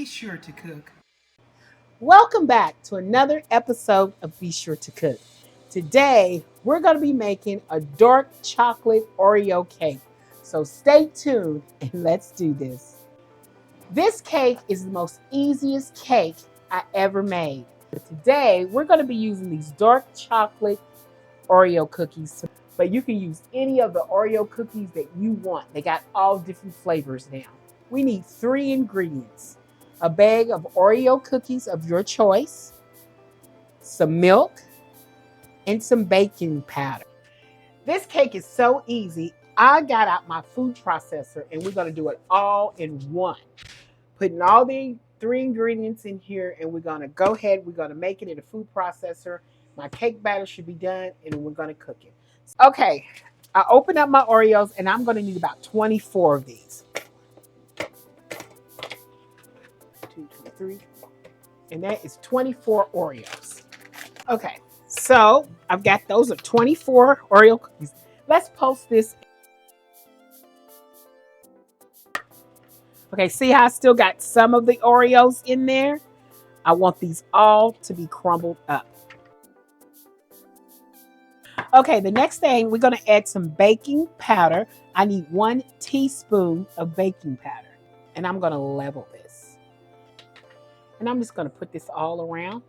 Be sure to cook. Welcome back to another episode of Be Sure to Cook. Today, we're going to be making a dark chocolate Oreo cake. So stay tuned and let's do this. This cake is the most easiest cake I ever made. Today, we're going to be using these dark chocolate Oreo cookies, but you can use any of the Oreo cookies that you want. They got all different flavors now. We need 3 ingredients: a bag of Oreo cookies of your choice, some milk, and some baking powder. This cake is so easy. I got out my food processor and we're going to do it all in one. Putting all the 3 ingredients in here, and we're going to go ahead. We're going to make it in a food processor. My cake batter should be done, and we're going to cook it. Okay, I opened up my Oreos, and I'm going to need about 24 of these. 2, 3, and that is 24 Oreos. Okay, so I've got those are 24 Oreo cookies. Let's post this. Okay, see how I still got some of the Oreos in there? I want these all to be crumbled up. Okay, the next thing, we're going to add some baking powder. I need 1 teaspoon of baking powder. And I'm going to level this. And I'm just going to put this all around.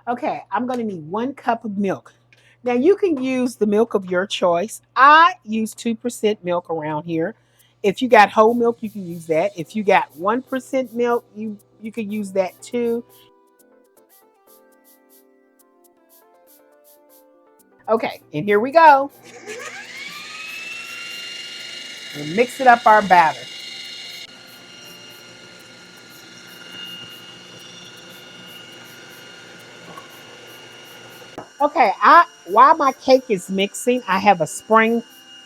Okay, I'm going to need 1 cup of milk. Now, you can use the milk of your choice. I use 2% milk around here. If you got whole milk, you can use that. If you got 1% milk, you can use that too. Okay, and here we go. We'll mix it up our batter. Okay, while my cake is mixing, I have a spring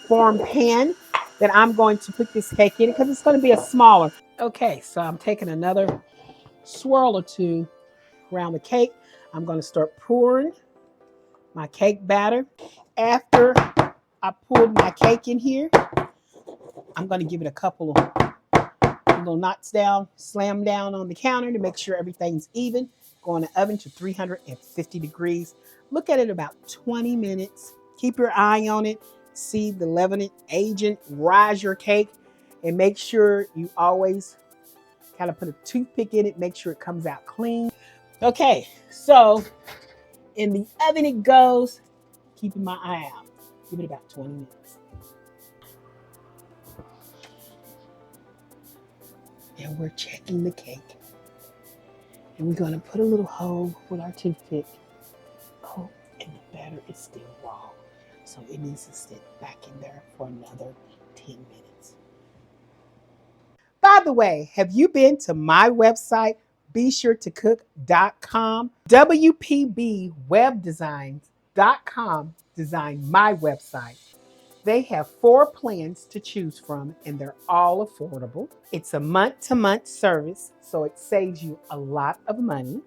form pan that I'm going to put this cake in because it's going to be a smaller. Okay, so I'm taking another swirl or 2 around the cake. I'm going to start pouring my cake batter. After I poured my cake in here, I'm going to give it a couple of little knots down, slam down on the counter to make sure everything's even. Go in the oven to 350 degrees. Look at it about 20 minutes. Keep your eye on it. See the leavening agent rise your cake, and make sure you always kind of put a toothpick in it. Make sure it comes out clean. Okay, so in the oven it goes, keeping my eye out. Give it about 20 minutes. And we're checking the cake. And we're going to put a little hole with our toothpick. Oh, and the batter is still raw. So it needs to sit back in there for another 10 minutes. By the way, have you been to my website, besuretocook.com? WPBwebdesigns.com designed my website. They have 4 plans to choose from, and they're all affordable. It's a month-to-month service, so it saves you a lot of money.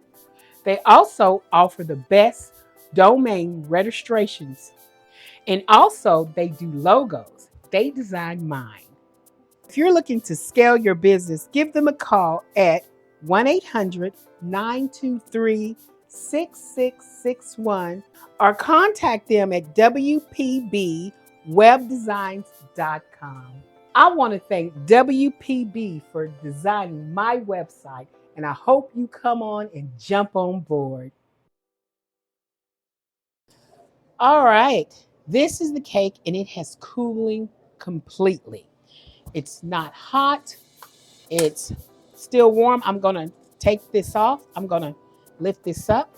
They also offer the best domain registrations, and also they do logos. They designed mine. If you're looking to scale your business, give them a call at 1-800-923-6661 or contact them at WPBwebdesigns.com. I want to thank WPB for designing my website, and I hope you come on and jump on board. All right, this is the cake, and it has cooling completely. It's not hot. It's still warm. I'm going to take this off. I'm going to lift this up.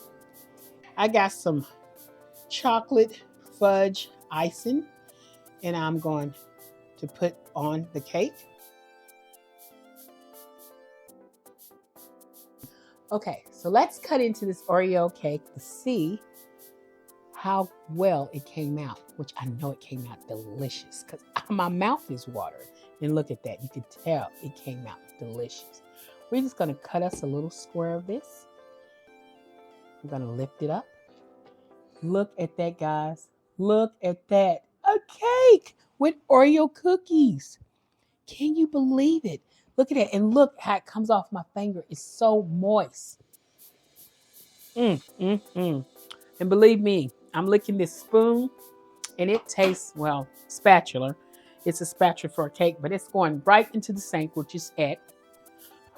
I got some chocolate fudge icing, and I'm going to put on the cake. Okay, so let's cut into this Oreo cake to see how well it came out, which I know it came out delicious because my mouth is watering. And look at that. You can tell it came out delicious. We're just going to cut us a little square of this. I'm going to lift it up. Look at that, guys. Look at that. A cake with Oreo cookies. Can you believe it? Look at it. And look how it comes off my finger. It's so moist. Mm. And believe me, I'm licking this spoon and it tastes, well, spatula. It's a spatula for a cake, but it's going right into the sink, which is at.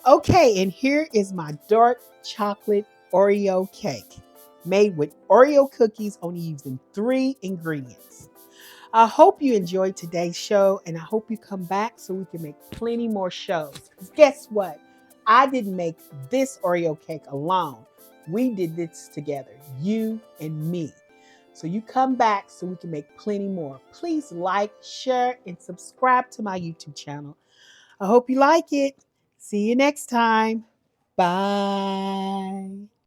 Okay, and here is my dark chocolate Oreo cake made with Oreo cookies, only using 3 ingredients. I hope you enjoyed today's show, and I hope you come back so we can make plenty more shows. Because guess what? I didn't make this Oreo cake alone. We did this together, you and me. So you come back so we can make plenty more. Please like, share, and subscribe to my YouTube channel. I hope you like it. See you next time. Bye.